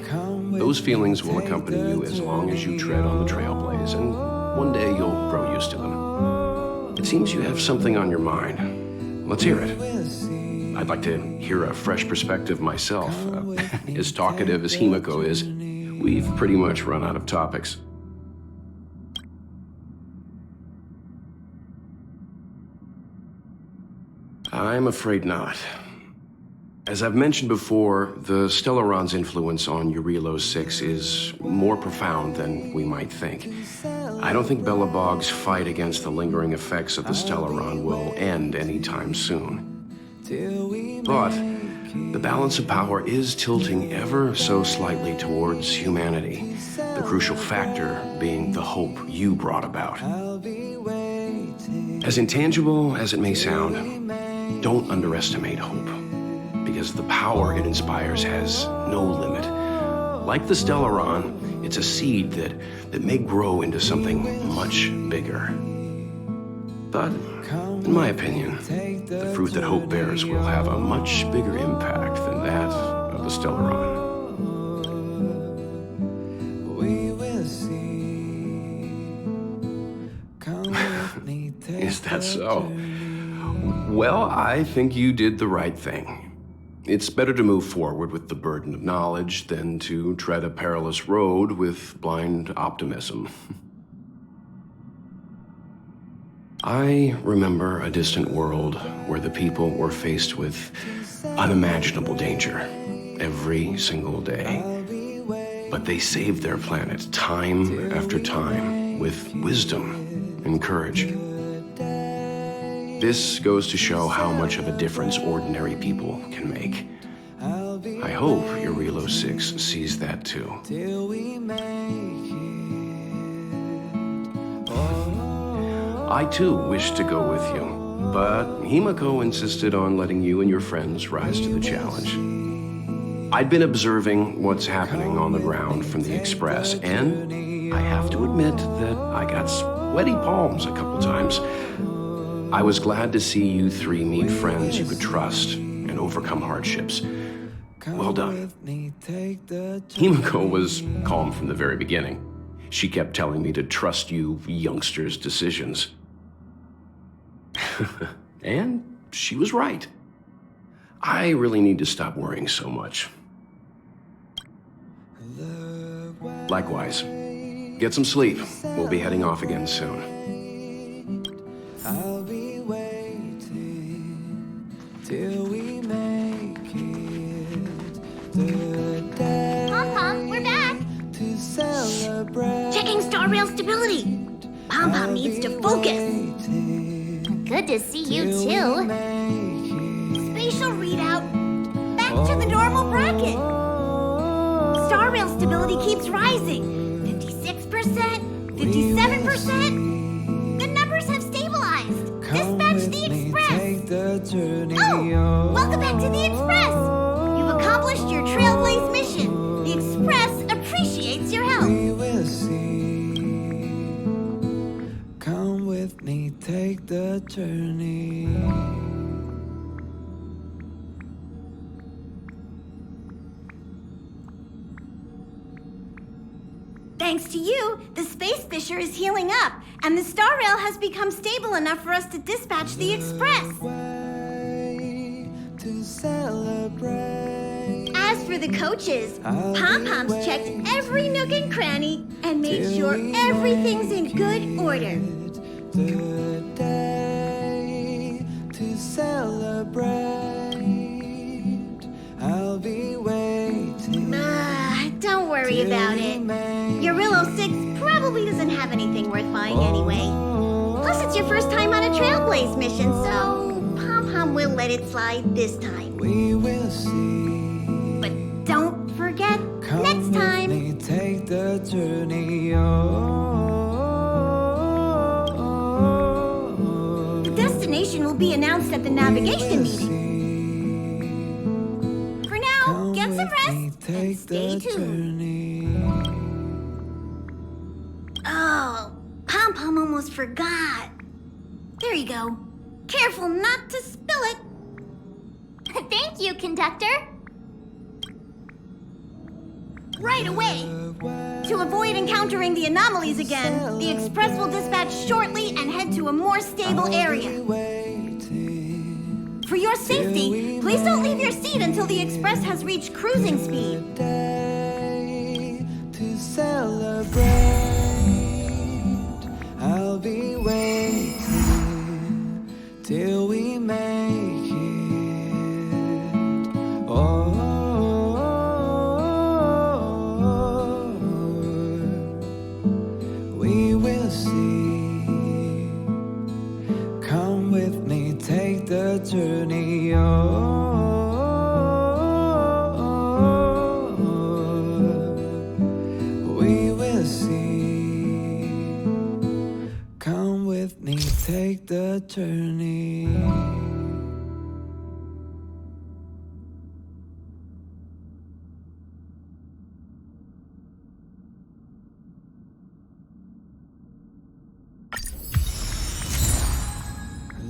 Those feelings will accompany you as long as you tread on the trailblaze, and one day you'll grow used to them. It seems you have something on your mind. Let's hear it. I'd like to hear a fresh perspective myself. As talkative as Himiko is, we've pretty much run out of topics. I'm afraid not. As I've mentioned before, the Stellaron's influence on Eurilo 6 is more profound than we might think. I don't think Belobog's fight against the lingering effects of the Stellaron will end anytime soon. But the balance of power is tilting ever so slightly towards humanity, the crucial factor being the hope you brought about. As intangible as it may sound, don't underestimate hope, because the power it inspires has no limit. Like the Stellaron, it's a seed that may grow into something much bigger. But, in my opinion, the fruit that hope bears will have a much bigger impact than that of the Stellaron. We will see. Come with me, Is that so? Well, I think you did the right thing. It's better to move forward with the burden of knowledge than to tread a perilous road with blind optimism. I remember a distant world where the people were faced with unimaginable danger every single day. But they saved their planet time after time with wisdom and courage. This goes to show how much of a difference ordinary people can make. I hope Eurilo 6 sees that too. I too wish to go with you. but Himiko insisted on letting you and your friends rise to the challenge. I'd been observing what's happening on the ground from the Express, and I have to admit that I got sweaty palms a couple times. I was glad to see you three meet friends you could trust and overcome hardships. Well done. Himiko was calm from the very beginning. She kept telling me to trust you youngsters' decisions. And she was right. I really need to stop worrying so much. Likewise. Get some sleep. We'll be heading off again soon. I'll be waiting till we make it the day. Pom-Pom, we're back. To celebrate. Checking star rail stability. Pom-Pom needs to focus. Good to see you too. Spatial readout. Back to the normal bracket. Star rail stability keeps rising. 56%, 57%. The numbers have stabilized. Dispatch the Express. Oh, welcome back to the Express. You've accomplished your Trailblaze mission. The Express appreciates your help. We will see. Come with me, take the journey. Thanks to you, the space fissure is healing up, and the star rail has become stable enough for us to dispatch the Express. To celebrate. As for the coaches, Pom-Pom's checked every nook and cranny and made sure everything's in good order. The day to celebrate. I'll be waiting. Don't worry about it. Urillo 6 probably doesn't have anything worth buying anyway. Plus, it's your first time on a Trailblaze mission, so Pom-Pom will let it slide this time. We will see. But don't forget, next time. With me, take the journey. The destination will be announced at the navigation meeting. For now, get some rest and stay tuned. Oh, Pom-Pom almost forgot. There you go. Careful not to spill it. Thank you, conductor. Right away. To avoid encountering the anomalies again, the Express will dispatch shortly and head to a more stable area. For your safety, please don't leave your seat until the Express has reached cruising speed. To celebrate. I'll be waiting till we make it. Oh, we will see. Come with me, take the journey. We will see. Come with me, take the journey.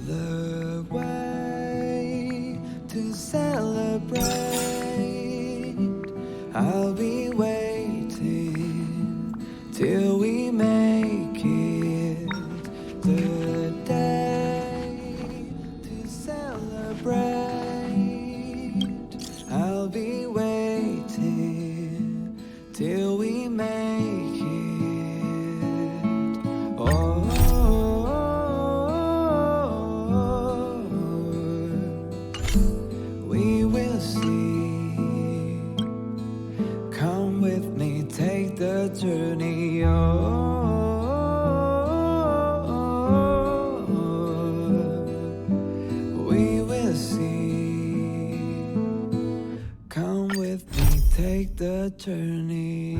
The way to celebrate. I'll be waiting till we make it. The day to celebrate. I'll be waiting till we make it. Oh, we will see. Come with me, take the journey. We will see. Come with me, take the journey.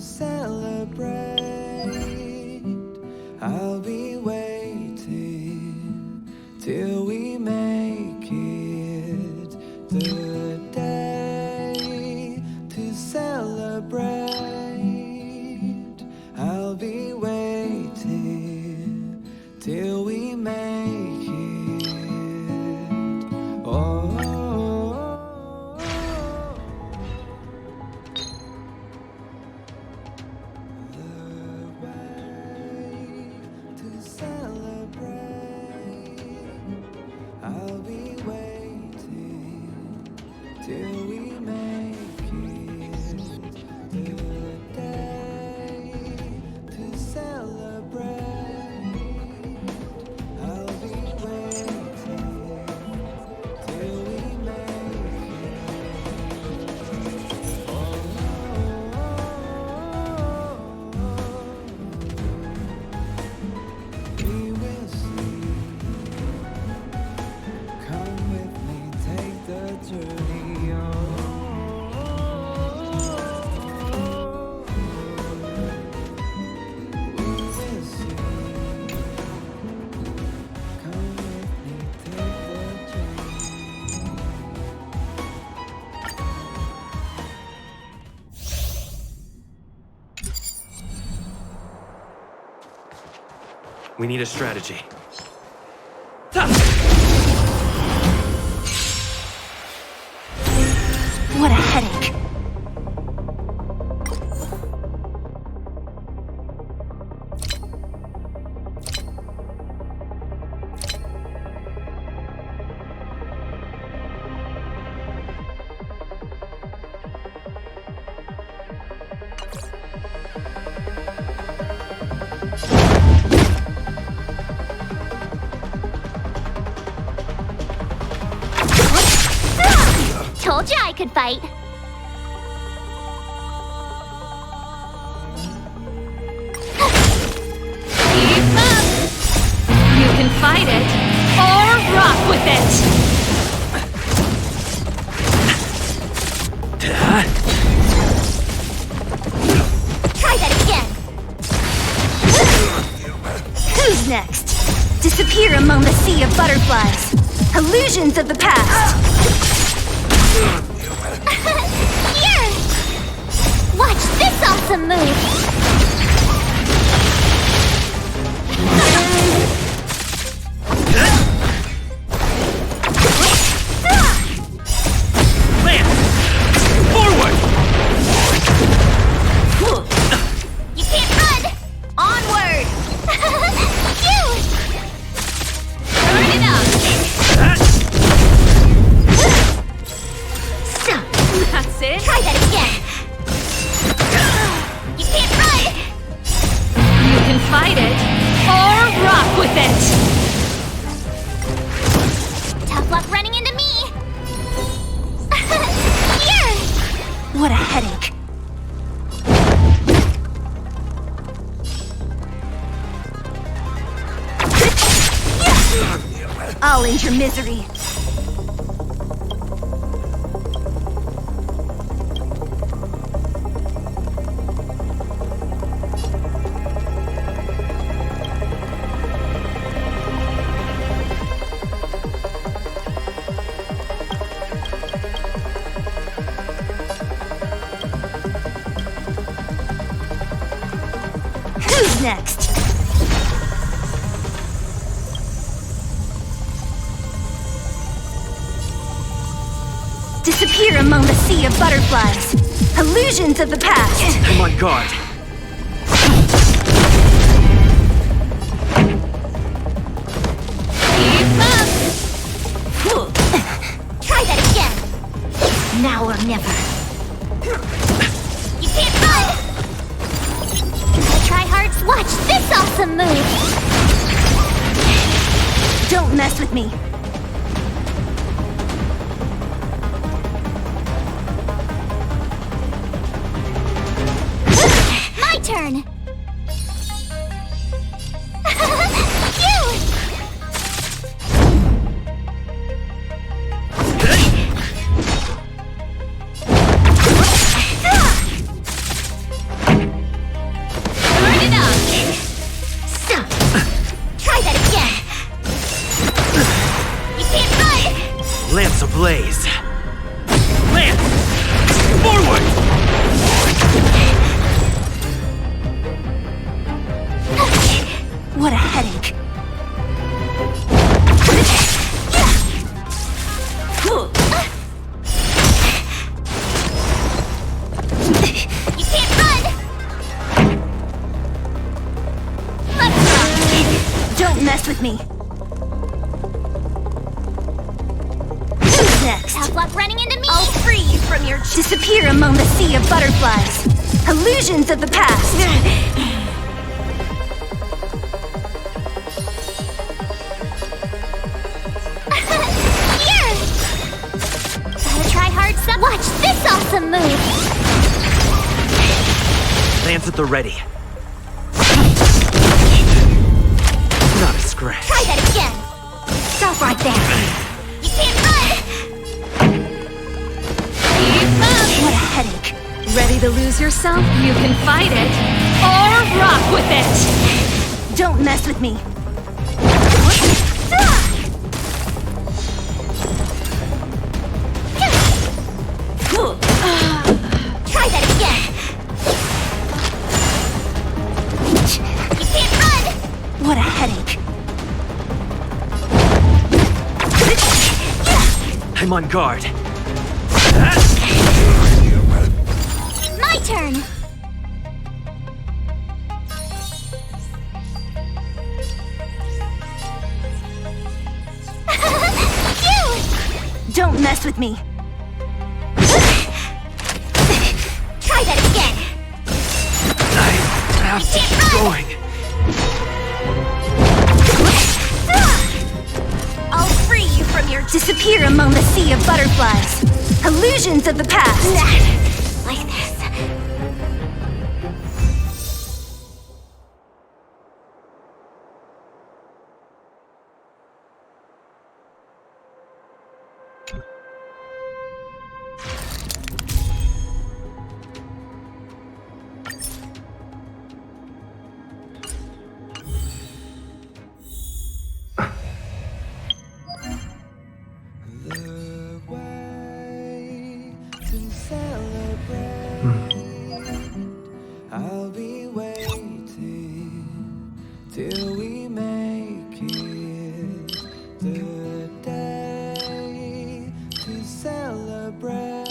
celebrate. I'll be waiting till we make it the day to celebrate. I'll be waiting till we make it. Oh. I'll be waiting till we make it the day to celebrate. I'll be waiting till we make it. We will see. Come with me, take the journey we will see. Come with me, take the journey. We need a strategy. What a headache. Told you I could fight. Keep up! You can fight it, or rock with it! Try that again. Who's next? Disappear among the sea of butterflies. Illusions of the past. Here! Watch this awesome move! Forward! You can't run! Onward! You! Turn it up! That's it? Try that again! You can't run! You can fight it, or rock with it! Tough luck running into me! Here! What a headache. I'll end your misery. Who's next? Disappear among the sea of butterflies. Illusions of the past. I'm on guard. Keep up! Try that again! Now or never. You can't run! Try hard. Watch this awesome move! Don't mess with me. My turn! with me. Who's next? Tough luck running into me! I'll free you from your... Disappear among the sea of butterflies. Illusions of the past. Here! Gotta try hard some. Watch this awesome move! Lance at the ready. Not a scratch. Try that again! Stop right there. You can't run! Keep up! What a headache. Ready to lose yourself? You can fight it, or rock with it! Don't mess with me. Try that again! You can't run! What a headache. I'm on guard. My turn! Don't mess with me. Try that again! I have to keep going. I'll free you from your... Disappear among the sea of butterflies. Illusions of the past. Like this. I'll be waiting till we make it the day to celebrate.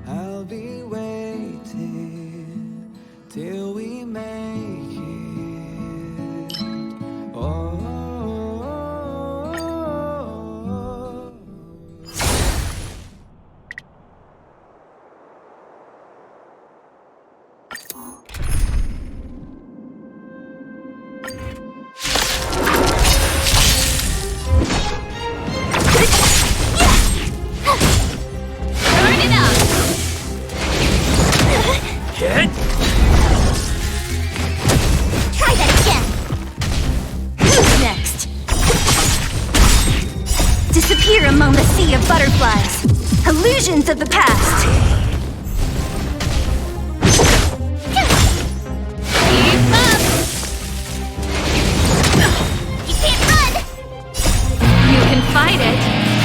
I'll be waiting till we make it. Oh. Hit! Try that again! Who's next? Disappear among the sea of butterflies. Illusions of the past. Keep up! You can't run! You can fight it,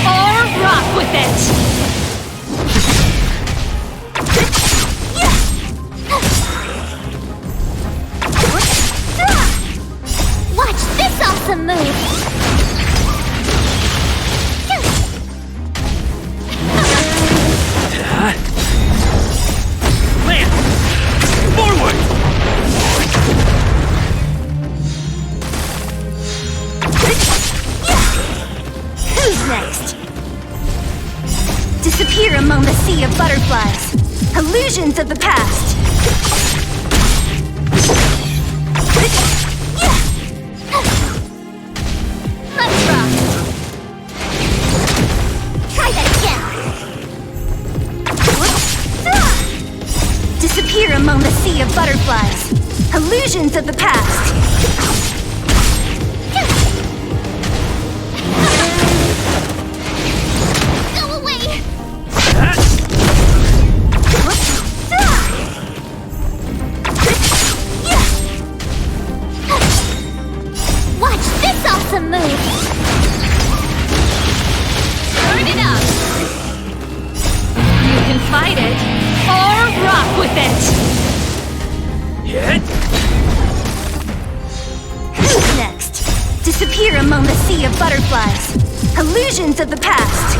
or rock with it! Watch this awesome move! Lance! Forward! Who's next? Disappear among the sea of butterflies. Illusions of the past. Let's rock! Try that again! Disappear among the sea of butterflies. Illusions of the past. Go away! Watch this awesome move! Turn it up! You can fight it, or rock with it! Hit! Who's next? Disappear among the sea of butterflies. Illusions of the past.